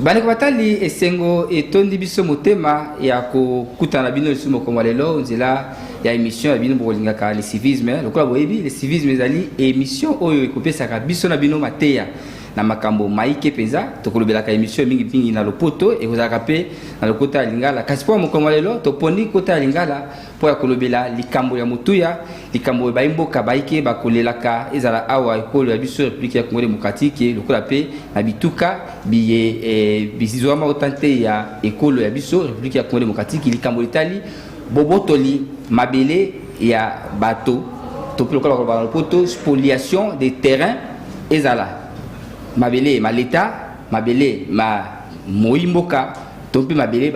Bani batali esengo etondi biso motema ya kokutana bino lisumo komwa lelo nzela ya émission ya bino bolingaka le civisme lokola boyebi le civisme ezali émission oyo ekopesaka biso na bino mateya na makambo maike penza tokolobelaka émission mingi na lopoto ekozalaka pe na lokota ya lingala kasi po mokomwa lelo toponi kota ya lingala po ya kolobela likambo ya mutuya likambo baimboka baike bakolelaka ezala awa ekolo ya biso République ya Congo démocratique lokola pe na bituka biye bizizwama otante ya ekolo ya biso République ya Congo démocratique likambo litali bobotoli mabele ya bato topilokola kolobala lopoto spoliation des terrains ezala mabele ma leta mabele ma moimboka tompe mabele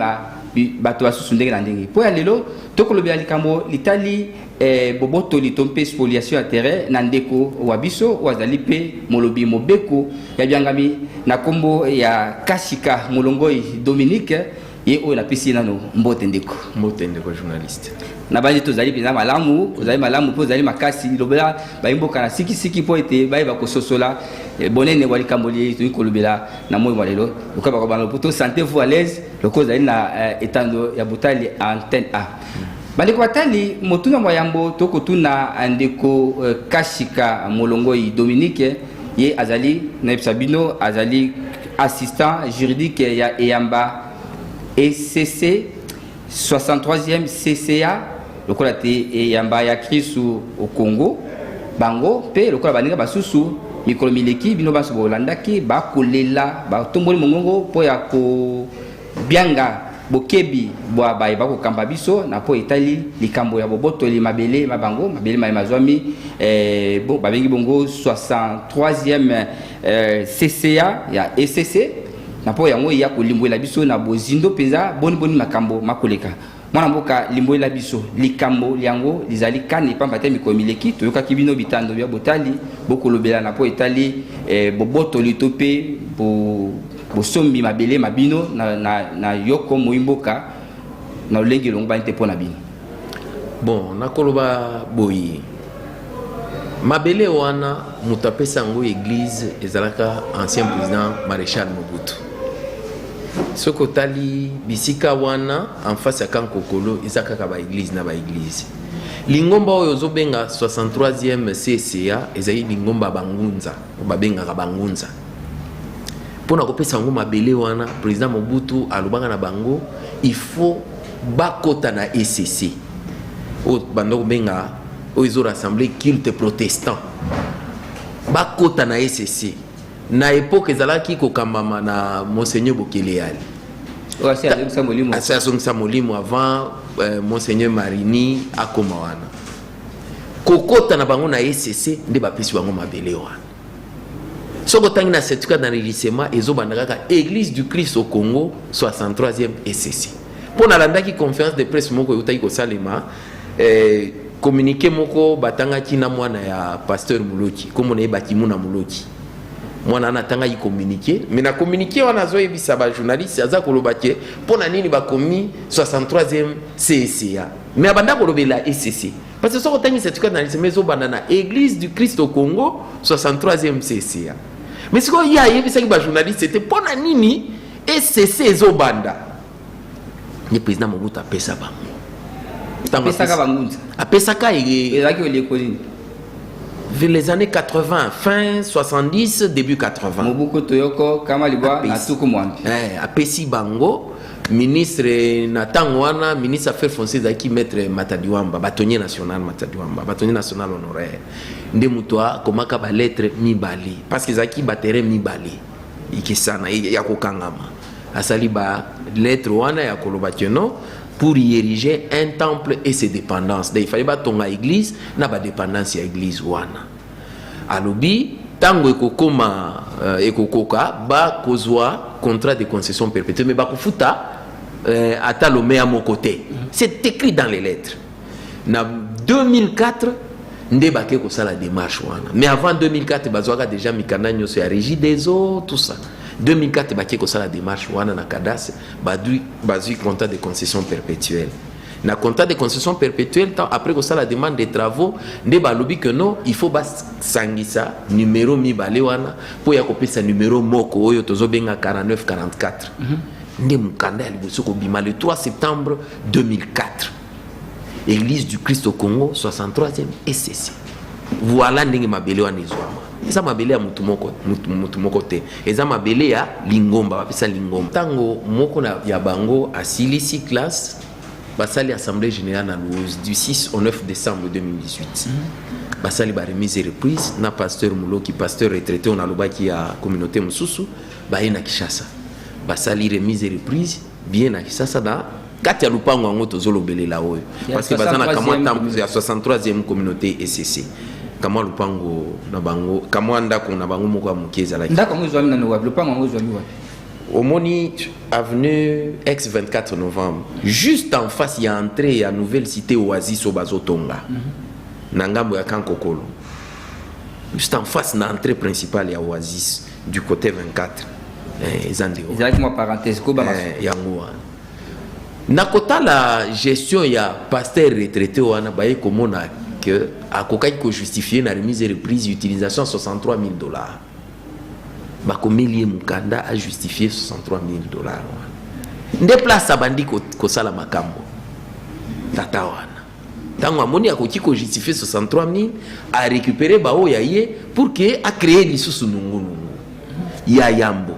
bato basusu ndenge na ndenge po ya lelo tokolobela likambo litali bobotoli tompe spoliation ya terrain na ndeko wa biso wazali pe molobi mobeko ya biangami na kombo ya Kashika Molongoi Dominique ye oyo napesi nano mbote ndeko journaliste na bandi tozali pena malamu ozali malamu po ozali makasi lobela bayimboka na siki po ete baye bakososola bonene wali kamboli to kolobela na moyo malelo lokola bakobana poto santé vous à l'aise lokola ozali na etando ya botali antenne A bandi kwatali motuna moyambo tokotuna andeko Kashika Molongoi Dominique ye azali na Sabino azali assistant juridique ya Eyamba ECC 63e CCA lokola te Eyamba ya Kristu au Congo bango pe lokola baninga basusu mikolo mileki bino baso bolandaki bakolela batomboli mongongo po ya ko bianga bokebi bwa baye bakokamba biso na po etali likambo ya bobotoli mabele mabango mabele mazwami bon babengi bongo 63e CCA ya ECC na po yango ya kolimboela biso na bozindo peza boni makambo makoleka mwana mboka limboela biso likambo yango lizali kane pamba te mikomileki toyoka kibino bitando bya botali bokolobela na po etali bobotoli tope bosombi mabele mabino na yoko moimboka na lenge longba nte pona bino bon nakoloba boyi mabele wana mutapesa ngo église ezalaka ancien président maréchal Mobutu soko tali bisika wana en face ya Kankokolo ezakaka ba église na ba église lingomba oyo zobenga 63e CCA ezali lingomba bangunza babengaka bangunza pona kopesa ngo mabele wana président Mobutu alobanga na bango il faut bakota na ECC o bando benga o izo rassembler culte protestant bakota na ECC na époque ezalaki kokambama na monseigneur Bokeleali asasongisa molimo avant monseigneur Marini akoma wana kokota na bango na ECC nde bapesi bango mabele wana soko tangi na certificat d'enregistrement ezobanda kaka église du Christ au Congo 63e ECC pona landaki conférence de presse moko yotaki kosalema communiqué moko batangaki na mwana ya pasteur Muloki comme na ebaki muna Muloki mwana na tanga yi communiqué mais na communiqué wana zo yebisa ba journaliste aza kolobake pona nini bakomi 63e CCA mais abanda kolobela ECC parce que soko tangi certificat d'enregistrement ezobanda na église du Christ au Congo 63e CCA mais siko ya yebisa ki ba journaliste c'était pona nini ECC ezobanda ni président Mobutu apesa bango apesaka bangunza apesaka ezaki olekoli vers les années 80 fin 70 début 80 Mobuko toyoko kama libwa na tuku mwambi apesi bango ministre na tango wana ministre affaires foncières zaki maître Matadiwamba bâtonnier national Matadiwamba bâtonnier national honoraire nde mutoa komaka ba lettre mibali parce que zaki ba terrain mibali ikisana ya kokangama asali ba lettre wana ya kolobakeno pour y ériger un temple et ses dépendances. Il fallait pas ton église na ba dépendance ya église wana. Alobi tango ekokoma ekokoka ba kozwa contrat de concession perpétuelle mais ba kufuta ata lo mea mon côté. C'est écrit dans les lettres. Na 2004 nde baké ko sala démarche wana. Mais avant 2004 bazwaka déjà mikanda nyoso ya régie des eaux tout ça. 2004 baké ko sala démarche wana na cadastre bazui contrat de concession perpétuelle na contrat de concession perpétuelle tant après que ça la demande des travaux nde balobi que non il faut basangisa numéro mibale wana po ya kopesa numéro moko oyo tozobenga 49 44 nde mukanda ya liboso kobima le 3 septembre 2004 église du Christ au Congo 63e SCC. Voilà ndenge mabele wana ezwama eza mabele ya mutu moko te eza mabele ya lingomba bapesa lingomba tango moko na ya bango asilisi classe basali assemblée générale na Louise du 6 au 9 décembre 2018 basali ba remise et reprise na pasteur Muloki pasteur retraité on alobaki ya communauté mususu baye na Kinshasa basali remise et reprise bien na Kinshasa na kati ya lupango yango tozolobelela oyo parce que bazana kamwa tambo ya 63e communauté SCC kamwa lupango na bango kamwa ndako na bango moko ya mukeza la ndako mo zwami na no wapi lupango mo zwami wapi Omoni avenue ex 24 novembre juste en face il y a entrée à nouvelle cité Oasis au Bazotonga na ngambo ya Kankokolo juste en face na entrée principale ya Oasis du côté 24 ezande o ezaki moi parenthèse ko ba yango na kota la gestion ya pasteur retraité wana baye komona que akokaki ko justifier na remise et reprise utilisation $63,000 bakomeli mukanda a justifié $63,000 nde place abandi ko sala makambo tata wana tango amoni akoki ko justifier $63,000 a récupérer bao ya ye pour que a créer lisusu nungu ya yambo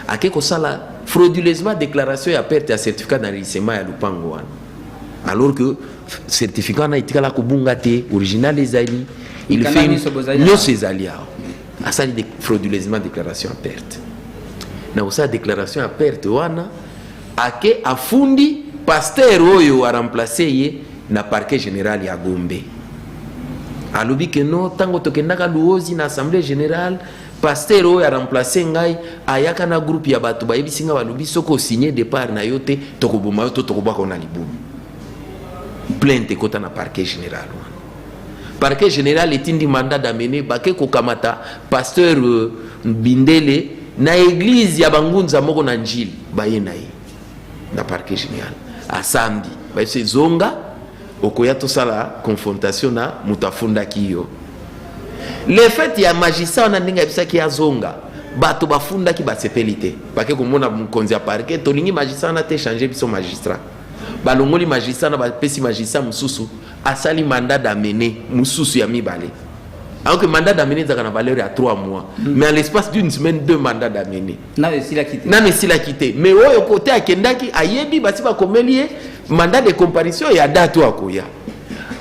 ake ko sala frauduleusement déclaration ya perte ya certificat d'enregistrement ya lupango wana alors que certificat na itikala ko bunga te original ezali il fait nyonso ezali aho asali de frauduleusement déclaration à perte na osa déclaration à perte wana ake afundi pasteur oyo a remplacer ye na parquet général ya Gombe alobi que non tango tokendaka luozi na assemblée générale pasteur oyo a remplacer ngai ayaka na groupe ya bato bayebisinga balobi soko signer départ na yo te tokoboma yo to tokobaka na libumu plainte kota na parquet général parquet général etindi mandat d'amener bake kokamata pasteur Bindele na église ya bangunza moko na njili baye na ye na parquet général asambi baise zonga okoya to sala confrontation na mutafunda kiyo le fait ya magistrat na ndinga bisaki ya zonga bato bafunda ki basepelite bake komona mkonzi ya parquet tolingi magistrat na te changer biso magistrat balongoli magistrat na bapesi magistrat mususu asali mandat d'amener mususu ya mibale alors que mandat d'amener zaka na valeur à 3 mois mais en l'espace d'une semaine 2 mandats d'amener na sila quitté mais oyo côté akendaki ayebi basi ba komelie mandat de comparution ya date akoya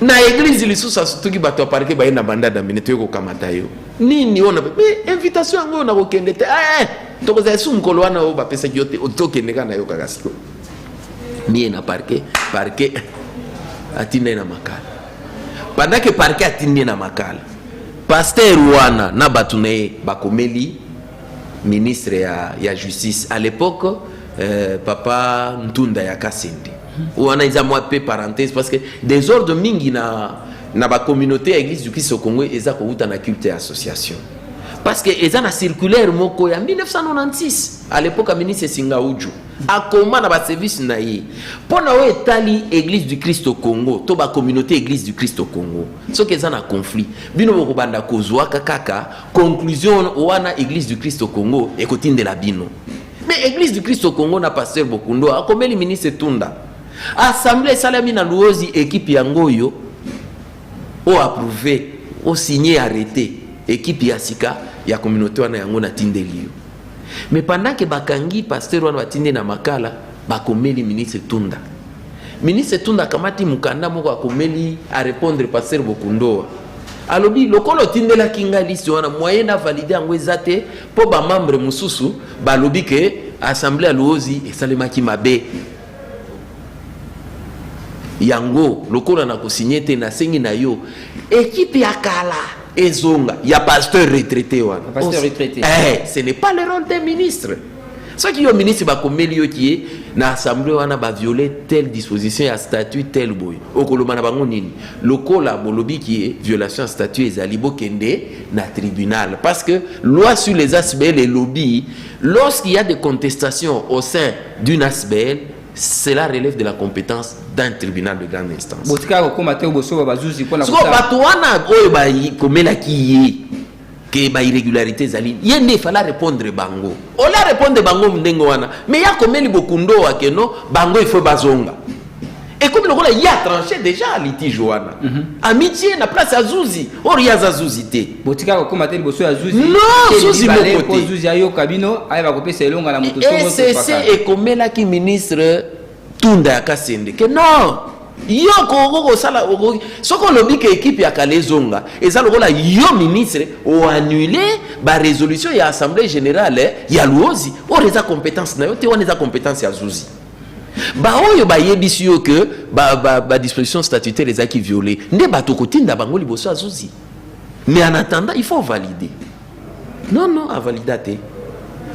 na église lisusu asutuki bato ya parquet baye na mandat d'amener to ko kamata yo nini ona mais invitation yango na ko kende te tokoza su mkolo wana o bapesa ki yote otokendeka na yo kakasiko ni na parquet atinde na makala pendant que parquet atinde na makala pasteur wana na batune bakomeli ministre ya justice à l'époque papa Ntunda ya Kasende wana iza moi pe parenthèse parce que des ordres mingi na ba communauté à église du Christ au Congo eza ko uta na culte association parce que eza na circulaire moko ya 1996 à l'époque ministre Singa Uju akoma na ba service na ye pona o etali église du Christ au Congo to ba communauté église du Christ au Congo so que eza na conflit bino boko banda kozwa kaka conclusion wana église du Christ au Congo ekotindela bino mais église du Christ au Congo na pasteur Bokundo akomeli ministre Tunda assemblée salami na luozi équipe yangoyo o approuvé o signé arrêté équipe ya sika ya communauté wana yango na tindeli mais pendant que bakangi pasteur wana batinde na makala bakomeli ministre Tunda kamati mukanda moko akomeli a répondre pasteur Bokundo alobi lokolo tindela kinga liste wana moyen na valider yango ezate po ba membre mususu balobi ke assemblée aluozi esalemaki mabe yango lokolo na ko signer te na sengi na yo équipe ya kala ezonga ya pasteur retraité wana pasteur retraité ce n'est pas le rôle des ministres ce qui yo ministre ba komeli yo qui na assemblée wana ba violer telle disposition ya statut tel boy okoloba na bango nini lokola bolobi qui est violation ya statut ezali bokende na tribunal parce que loi sur les ASBL et lobby lorsqu'il y a des contestations au sein d'une ASBL cela relève de la compétence d'un tribunal de grande instance. botika ko komate boso bazuzi ko na so bato wana oyo ba komelaki ye ke ba irrégularité zali ye ne fala répondre bango ola répondre bango ndenge wana mais ya komeli bokundo wa ke no bango il faut bazonga et comme le rôle il a tranché déjà litige wana amitié na place azuzi or ya zazuzi te botika ko komate boso ya zuzi non zuzi mo ko zuzi ayo kabino ay ba ko pesa elonga na moto et c'est komelaki ministre Tunda ya Kasende que non yo ko sala soko lobi ke équipe ya Kalezonga eza lokola yo ministre o annuler ba résolution ya assemblée générale ya Luozi o reza compétence na yo te wana compétence ya Zuzi ba oyo ba yebisi yo que ba disposition statutaire les qui violé nde bato kotinda bango liboso Zuzi mais en attendant il faut valider non à valider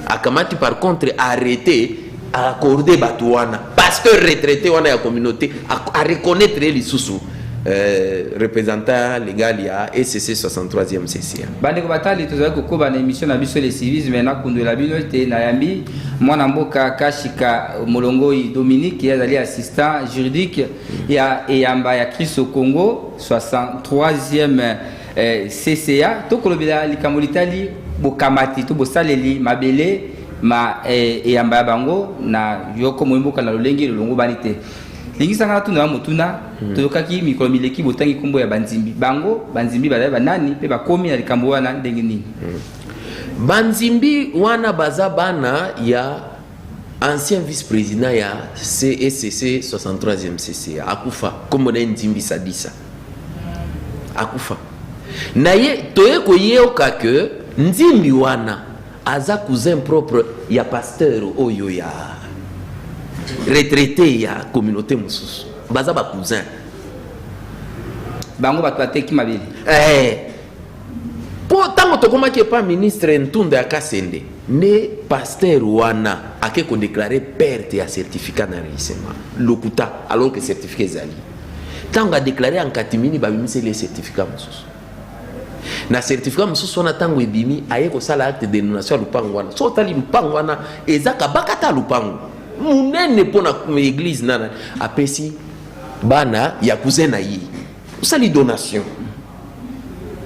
akamati par contre arrêter à accorder Batouana parce que retraité wana ya communauté à reconnaître les sous représentant légal ya SCC 63e CCA bande ko batali tozali ko koba na émission na biso les civisme na kundela bino te na yambi mwana mboka Kashika Molongoi Dominique ya ali assistant juridique ya eyamba ya Kristo Congo 63e CCA to kolobela likamolitali bokamati to bosaleli mabele ma eyamba bango na yoko moimboka na lolenge lolongo banite lingisa ngana tuna mutuna tokaki mikolo mileki botangi kumbo ya banzimbi bango banzimbi bala banani pe bakomi na likambo wana ndenge nini banzimbi wana baza bana ya ancien vice-président ya CSCC 63e CCA akufa kombo na nzimbi sadisa akufa na ye toye ko yeoka ke nzimbi wana aza cousin propre ya pasteur oyo ya retraité ya communauté mususu baza ba cousin bango batwate ki mabili po tango tokomaki pa ministre Ntunda ya Kasende ne pasteur wana ake ko déclarer perte ya certificat d'enregistrement lokuta alors que certificat ezali tango a déclarer en katimini babimise les certificats mususu na certificat mususu wana tango ebimi aye ko sala acte de dénonciation lupango wana so tali lupango wana ezaka bakata lupango munene pona église nana apesi bana ya cousin na yi usali donation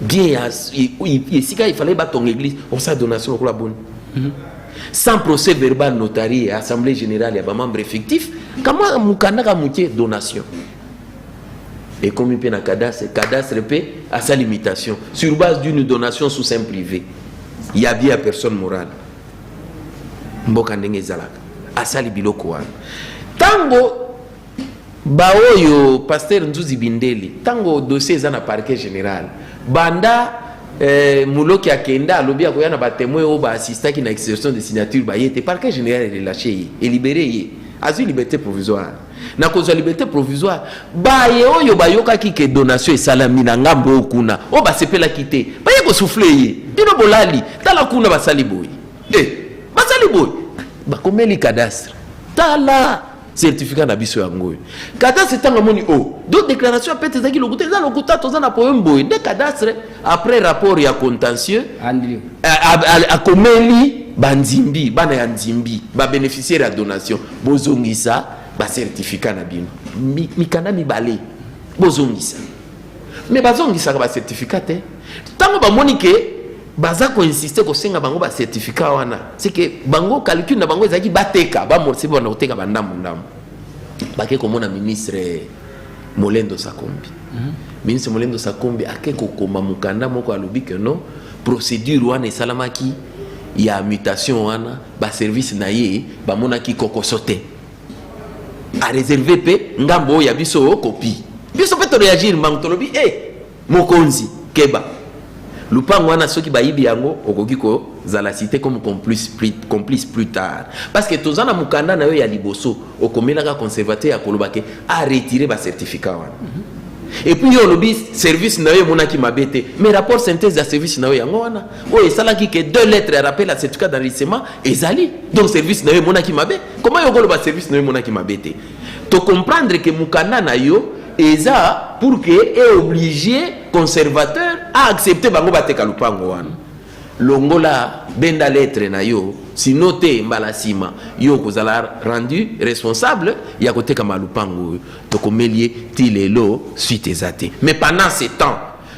bien sika il fallait battre ton église on sa donation ko la bonne sans procès verbal notarié assemblée générale ya ba membre effectif kama mukandaka mutie donation et comme il peut na cadastre peut à sa limitation sur base d'une donation sous seing privé il y a bien personne morale mboka ndenge zalaka asali biloko wana tango baoyo pasteur Nzuzi Bindeli tango dossier za na parquet général banda muloki akenda alobi akoya ba témoin o ba assistaki na exercice de signature ba yete parquet général relâché et libéré azu liberté provisoire na cause liberté provisoire baye oyo bayokaki ke donation esalami na ngambo okuna o basepela kite baye ko souffler ye bino bolali tala kuna basali boy basali boy bakomeli cadastre tala certificat na biso yango cadastre tanga moni do déclaration peut être lokuta za lokuta toza na poème boy de cadastre après rapport ya contentieux akomeli banzimbi bana ya nzimbi ba bénéficiaire ya donation bozongisa ba certificat na bino mikanda mibale bozongisa mais bazongisa ba certificat te tango ba monike baza ko insister ko senga bango ba certificat wana c'est que bango calcul na bango ezaki bateka ba morsi bona oteka bandamu ndamu bake ko mona ministre Molendo Sakombi ministre Molendo Sakombi akeko koma mukanda moko alobi que non procédure wana esalamaki ya mutation wana ba service na ye ba monaki kokosote a réserver pe ngambo ya biso copie biso pe to réagir mangtolobi mokonzi keba lupango wana soki bayibi yango okoki ko zala cité comme complice plus tard parce que tozana mukanda na yo ya liboso okomelaka conservateur ya kolobake a retirer ba certificat wana et puis yo lobi service na yo monaki mabete mais rapport synthèse ya service na yo yango wana o esalaki que 2 lettres rappel à certificat d'enregistrement ezali donc service na yo monaki mabe comment yo koloba service na yo monaki mabete to comprendre que mukanda na yo eza pour que est obligé conservateur à accepter bango bateka lupango wana longola benda lettre na yo sinon te mbala sima yo kozala rendu responsable ya koteka malupango to komelie ti lelo suite ezate. Mais pendant ce temps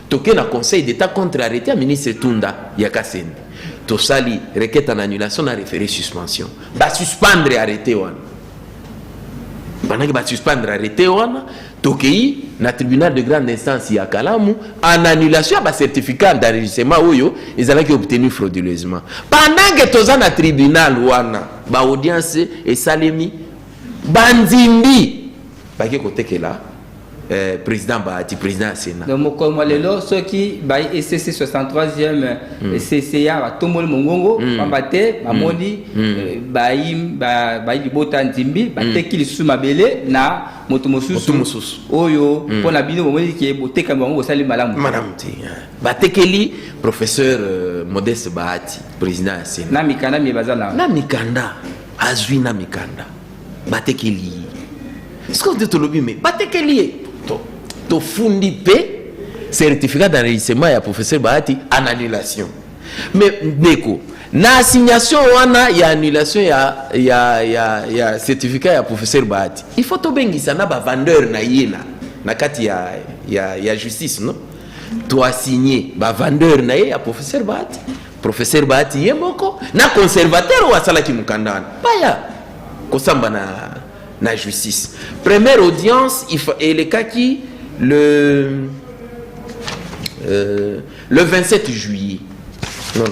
toke na conseil d'état contre arrêté à ministre Tunda ya Kasende to sali requête en annulation na référé suspension ba suspendre arrêté wana banaki ba suspendre arrêté wana tokei na tribunal de grande instance ya Kalamu en annulation ba certificat d'enregistrement oyo ezalaki obtenu frauduleusement. Pendant que toza na tribunal wana ba audience esalemi banzimbi baki kotekela président Bahati, président Sénat. Donc, comme lelo, ceux qui baillent SCC 63e CCA, va tomber le mongongo, bambate, bamoni, baillent du botan zimbi, bate qui sous ma belle, na motomosus, oyo, pour la bino, moment qui est boté comme on sali malam. Madame T. Bate keli, professeur Modeste Bahati, président Sénat. Na mikanda mi bazala. Na mikanda, azui na mikanda. Bate keli. Ce qu'on dit tout le mais bate keli. To fundi pe certificat d'enregistrement ya professeur Bahati en annulation. Mais neko na assignation wana ya annulation ya certificat ya professeur Bahati. Il faut to bengisa na ba vendeur na yena na kati ya justice no. To assigner ba vendeur na ya professeur Bahati. Professeur Bahati yemoko na conservateur wa sala ki mukandana. Baya kosamba na justice. Première audience et le cas qui le 27 juillet. Non.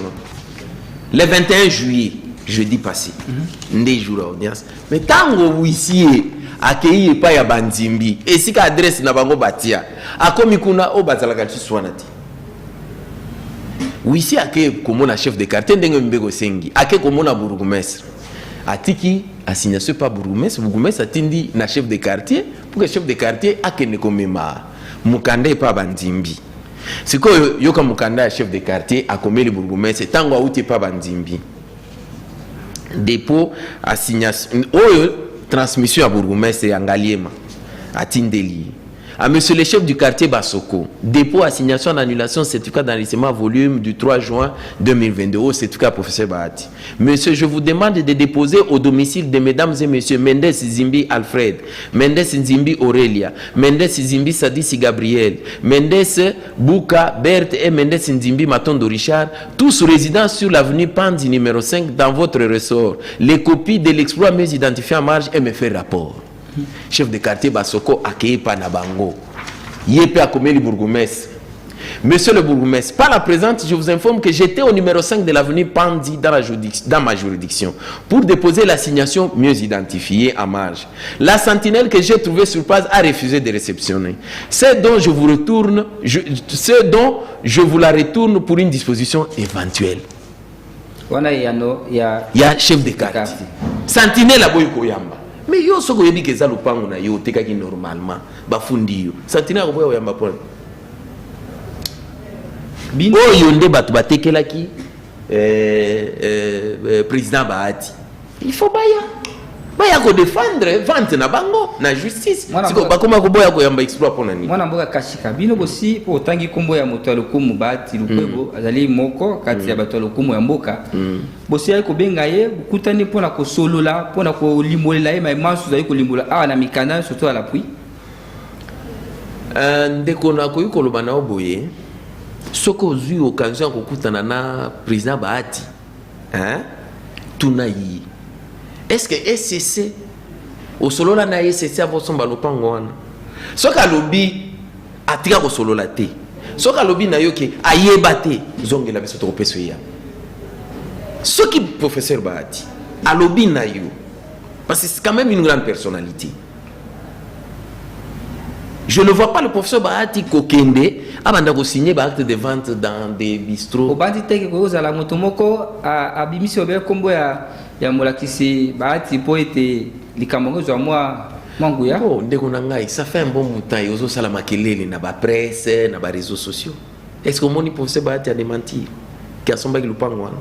Le 21 juillet, jeudi passé. Ndé jour d'audience. Mais tango huissier accueilli pas ya banzimbi et si ka adresse na bango batia. Akomi kuna o bazala kalchi swanati. Huissier accueilli comme na chef de quartier ndenge mbego sengi. Accueilli comme na bourgmestre. Atiki assignation pas bourgmestre atindi na chef de quartier pour que chef de quartier akene komema mukanda pa banzimbi. Siko yoka mukanda chef de quartier akomeli bourgmestre tango auti pa banzimbi. Dépôt assignation oyo transmission à bourgmestre ya ngaliema atindeli. À monsieur le chef du quartier Basoko, dépôt assignation en annulation certificat d'enregistrement volume du 3 juin 2022 au certificat professeur Bahati. Monsieur, je vous demande de déposer au domicile de mesdames et messieurs Mendes Zimbi Alfred, Mendes Zimbi Aurélia, Mendes Zimbi Sadisi Gabriel, Mendes Bouka Berthe et Mendes Zimbi Matondo Richard, tous résidents sur l'avenue Pandi numéro 5 dans votre ressort. Les copies de l'exploit mieux identifié en marge et me fait rapport. Chef de quartier Basoko accueilli par Nabango. Yépe a commis le bourgmestre. Monsieur le bourgmestre, par la présente, je vous informe que j'étais au numéro 5 de l'avenue Pandi dans ma juridiction pour déposer l'assignation mieux identifiée en marge. La sentinelle que j'ai trouvée sur place a refusé de réceptionner. C'est dont je vous la retourne pour une disposition éventuelle. Il y a chef de quartier. Sentinelle à Boykoyamba. Mais yo soko yebi ke za lupango na yo tekaki normalement bafundi yo santina ko boya yamba pon bino yo nde batu batekelaki président Bahati il faut baya ko défendre vente na bango na justice siko bakoma ko boya ko yamba exploit pona ni mwana mboka kashika bino bosi po tangi kombo ya moto alokumu Bahati lukwebo azali moko kati ya bato alokumu ya mboka bosi ay ko benga ye kutani pona ko solola pona ko limolela ye masu za ko limola na mikanda surtout à l'appui ndeko na ko yuko loba na oboye soko zui occasion ko kutana na président Bahati tunayi. Est-ce que SCC au solo la na SCC a vosomba lopango wana soka lobi atika ko solo la te soka lobi na yoke ayeba te zongela biso to peso ya soki professeur Bahati alobi na yo parce que c'est quand même une grande personnalité. Je ne vois pas le professeur Bahati kokende abanda ko signer ba acte de vente dans des bistrots obandi teke ko za la motomoko abimisi obe kombo ya molakisi Bahati po ete likambo zo moi manguya oh ndeko na ngai ça fait un bon bout de temps yozo sala makelele na ba presse na ba réseaux sociaux. Est-ce que moni professeur Bahati a démentir ki asomba ki lupango wana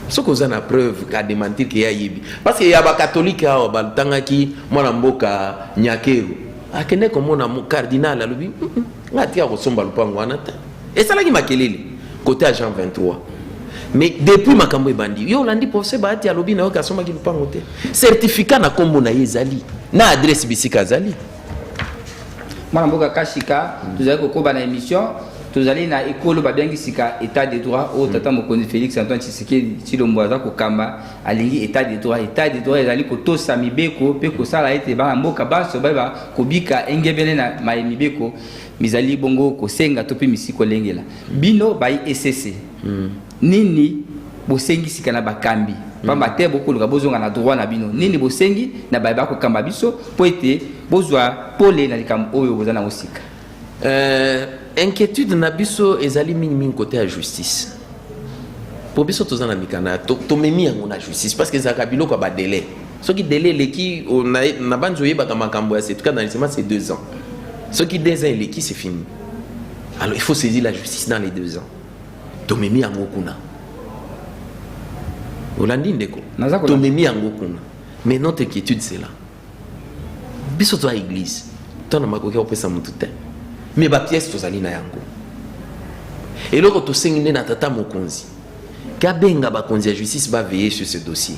soko za na preuve ka démentir ki ya yibi parce que ya ba catholique a ba tanga ki mwana mboka Nyakero akene ko mona mu cardinal alobi ngati ya kosomba lupango wana ta et ça la ki makelele côté à Jean 23 mais depuis makambo ebandi yo landi procès baati alobi na yo kasoma ki lupango te certificat na kombo na yezali na adresse bisika zali mwana mboka kashika tozali kokoba na émission tozali na ekolo babengi sika état de droit au tata mokonzi Félix Antoine Tshisekedi Tshilombo aza kokamba alingi état de droit ezali kotosa mibeko pe kosala ete bana mboka baso ba kobika engebele na mibeko mizali bongo kosenga to pe misiko lengela bino bai SCC nini bosengi sika na bakambi pamba te bokoluka bozonga na droit na bino nini bosengi na bai bakokamba biso po ete bozwa pole na likambo oyo bozana osika inquiétude na biso ezali mingi côté à justice pour biso tozana mikana to memi yango na justice parce que ezaka biloko ba délai soki délai leki na banzo yeba makambo ya c'est dans c'est 2 ans soki 2 ans leki c'est fini alors il faut saisir la justice dans les 2 ans to memi yango kuna Olandi ndeko to memi yango kuna mais notre inquiétude c'est là biso to église to na makoki opesa mutu te mais ba pièce tozali na yango eloko tosengi nde na tata mokonzi kabenga bakonzi ya justice ba veiller sur ce dossier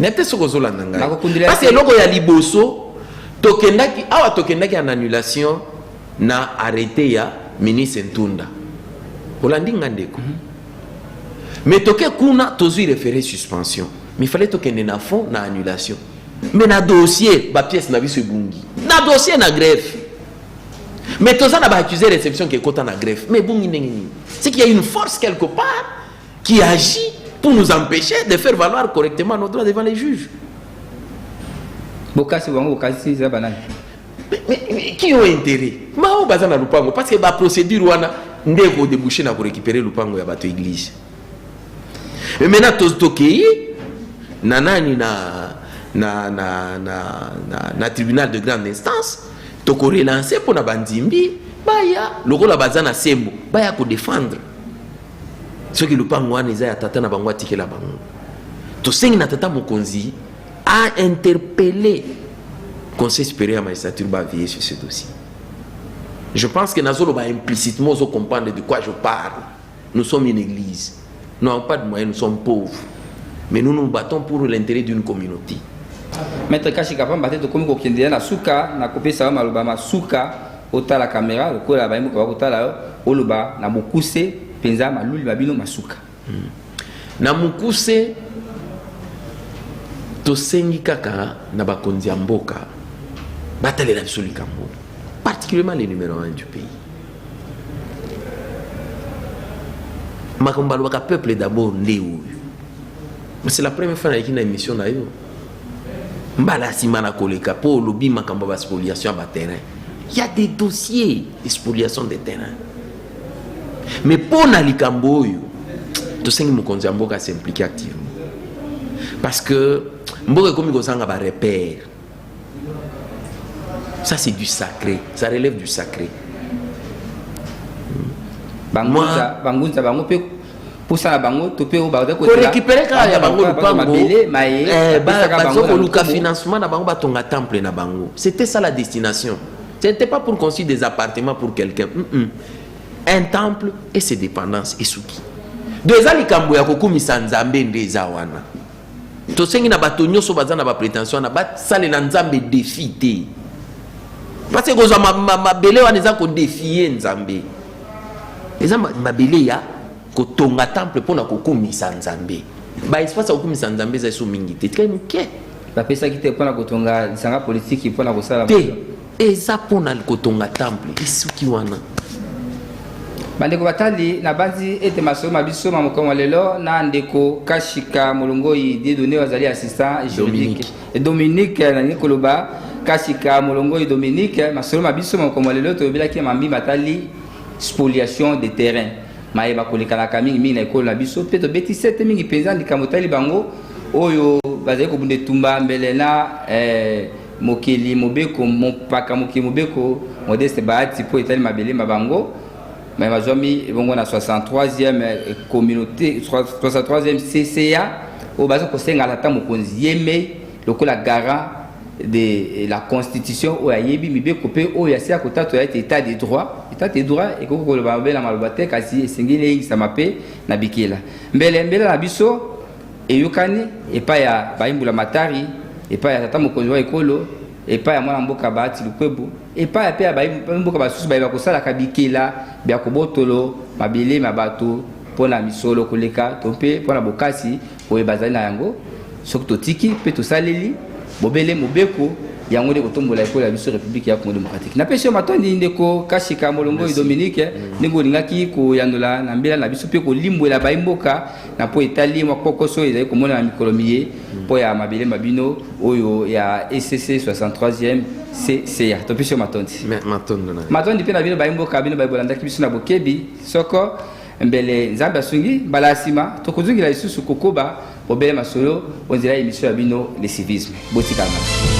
nete soko zolanda ngai parce que eloko ya liboso tokendaki en annulation na arrêté ya ministre Ntunda olandi ngandeko mais toke kuna tozui référé suspension mais il fallait tokende na fond na annulation mais na dossier ba pièce na biso ebungi na dossier na greffe mais tout ça n'a pas accusé réception qui est côté na greffe mais bon c'est qu'il y a une force quelque part qui agit pour nous empêcher de faire valoir correctement nos droits devant les juges. Bokasi wango bokasi za banani. Mais qui ont intérêt? Mao bazana lupango parce que ba procédure wana ndeko déboucher na pour récupérer lupango ya bato église. Et maintenant tous tokei nanani na tribunal de grande instance toko relancer pour na bandimbi baya lokola bazana sembo baya ko défendre ce qui lupango wana eza ya tata na bango atikela bango to sengi na tata mokonzi a interpellé conseil supérieur à magistrature va veiller sur ce dossier. Je pense que Nazolo va implicitement comprendre de quoi je parle. Nous sommes une église, nous n'avons pas de moyens, nous sommes pauvres, mais nous nous battons pour l'intérêt d'une communauté. Maître Kashika pamba te komi ko kendela na suka na kopesa maloba masuka ota la caméra lokola ba imoko bakotala oloba na mukuse penza maluli babino masuka na mukuse to sengi kaka na bakonzi ya mboka batalela biso likambo particulièrement les numéro 1 du pays makambo balobaka peuple d'abord nde oyo c'est la première fois na yaki na émission na yo mbala sima na koleka po lobi makambo ba spoliation ba terrain il y a des dossiers de spoliation des terrains mais pour na likambo oyo to sengi mokonzi ya mboka s'impliquer activement parce que mboka komi kozanga ba repère ça c'est du sacré ça relève du sacré bangunza bango pe pour ça bango to pe ba ko récupérer ka ya bango lupango bazoko luka financement na bango batonga temple na bango c'était ça la destination c'était pas pour construire des appartements pour quelqu'un un temple et ses dépendances et souki deux ans likambo ya kokumisa nzambe ndeza wana to sengi na bato nyoso bazana ba prétention na ba sale na nzambe défi te parce que goza mabele wana eza ko défier nzambe eza mabele ya kotonga temple pona kokumisa nzambe ba espace ya kokumisa nzambe za so mingi te très muke ba pesa ki te pona kotonga lisanga politique pona kosala te eza pona kotonga temple isuki wana bandeko batali na banzi ete masomo mabiso mamokongo lelo na ndeko Kashika Molongoi Dieudonné wazali assistant juridique Dominique na nikoloba Kashika Molongoi Dominique masomo mabiso mamokongo lelo to bilaki mambi batali spoliation des terrains maeba kolekala kamingi mingi na ekolo na biso pe to beti 7 mingi penza likambo tali bango oyo bazali ko bunde tumba mbele na mokeli mobeko mopaka mokeli mobeko Modeste Bahati po etali mabele mabango mais mazami bongo na 63e communauté 63e CCA au bazo ko senga la tamu konzi yeme lokola gara de la constitution o ayebi mibe kopé o ya sia kotato ya état de droit et ko ba bela malobate kasi esengeli sa mape na bikela mbele na biso eyokani epa ya baimbula matari epa ya tata mokonzi wa ekolo epa ya mwana mboka Bahati Lukwebo epa ya pe ya baimboka basusu ba kosala kabikela bya kobotolo mabele mabato pona misolo koleka to pe pona bokasi oye bazali na yango soki totiki pe tosaleli bobele mobeko yango de kotombola ekolo ya biso République ya Congo démocratique na pesho matondi ndeko kashika molongo Dominique ndingo lingaki ko yandola na mbela na biso pe ko limbwela baimboka na po etali mwa kokoso ezali komona na mikolomiye po ya mabele mabino oyo ya ECC 63e CCA to pesho matondi pe na bino baimboka bino baibolanda kibiso na bokebi soko mbele nzambe asungi balasima tokozungila lisusu kokoba obele masolo onzela émission ya bino le civisme botikama